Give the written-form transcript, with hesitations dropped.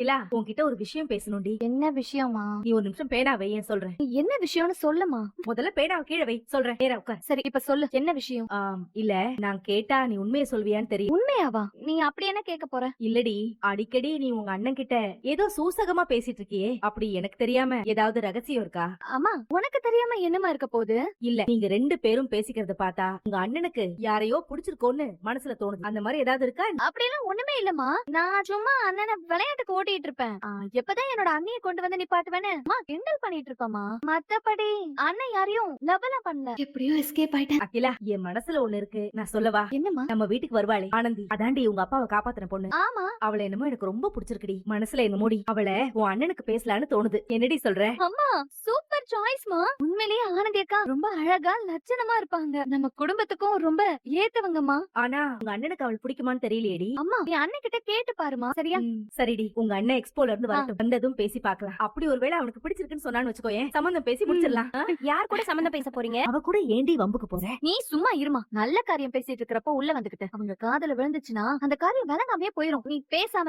அகிலா, உன்கிட்ட ஒரு விஷயம் பேசணும்டி. என்ன விஷயமா? நீ ஒரு நிமிஷம் பேனா வையேன் சொல்றேன். நீ என்ன விஷயம்னு சொல்லுமா? முதல்ல பேனாவை கீழே வை சொல்றேன். நேரா உட்கார். சரி இப்ப சொல்லு, என்ன விஷயம்? இல்ல, நான் கேட்டா நீ உண்மையை சொல்வியான்னு தெரியும். உண்மையாவா? நீ அப்படி என்ன கேட்க போற? இல்லடி, அடிக்கடி நீ உங்க அண்ணன் கிட்ட ஏதோ சூசகமா பேசிட்டு இருக்கியே, அப்படி எனக்கு தெரியாம ஏதாவது ரகசியம் இருக்கா? அம்மா, உனக்கு தெரியாம என்னமா இருக்க போகுது? இல்ல, நீங்க ரெண்டு பேரும் பேசிக்கிறத பார்த்தா உங்க அண்ணனுக்கு யாரையோ புடிச்சிருக்கோன்னு மனசுல தோணுது. அந்த மாதிரி ஏதாவது இருக்கா? அப்படியெல்லாம் ஒண்ணுமே இல்லம்மா. நான் சும்மா அண்ணனை விளையாட்டுக்கு ஓட்டிட்டு இருப்பேன். எப்பதான் என்னோட அண்ணியை கொண்டு வந்து நிப்பாட்டுவேன்னு அம்மா கிண்டல் பண்ணிட்டு இருப்பமா. மத்தபடி அண்ணன் யாரையும் லவ்லாம் பண்ணல. எப்படியோ எஸ்கேப் ஆயிட்டேன். அகிலா, என் மனசுல ஒண்ணு இருக்கு, நான் சொல்லவா? என்னம்மா? நம்ம வீட்டுக்கு வருவாளே ஆனந்தி, அதாண்டி உங்க அப்பாவை காப்பாத்தின பொண்ணு. ஆமா. அவளை என்னமோ எனக்கு ரொம்ப பிடிச்சிருக்குடி. மனசுல என்னமோடி அவளை உன் அண்ணனுக்கு பேசலான்னு தோணுது. என்னடி சொல்ற? அம்மா, சூப்பர் சாய்ஸ்மா. உண்மையிலேயே ஆனந்தி அக்கா ரொம்ப அழகா லட்சணமா இருப்பாங்க. நம்ம குடும்பத்துக்கும் ரொம்ப ஏத்தவங்கம்மா. ஆனா உங்க அண்ணனுக்கு அவள் பிடிக்குமான்னு தெரியலையேடி. அம்மா, நீ அண்ணன் கிட்ட கேட்டு பாருமா. சரியா? சரிடி, உங்க அண்ணன் எக்ஸ்போல இருந்து வரட்டும், வந்ததும் பேசி பார்க்கலாம். அப்படி ஒருவேளை அவனுக்கு பிடிச்சிருக்குன்னு சொன்னான்னு வச்சுக்கோயேன், சம்பந்தம் பேசி முடிச்சிடலாம். யார் கூட சம்பந்தம் பேச போறீங்க? அவ கூட ஏண்டி வம்புக்கு போற? நீ சும்மா இருமா. நல்ல காரியம் பேசிட்டு இருக்கிறப்ப உள்ள வந்துகிட்டு அவங்க காதல விழுந்துச்சுன்னா அந்த காரியம் விளங்காமே போயிரும். நீ பேசாம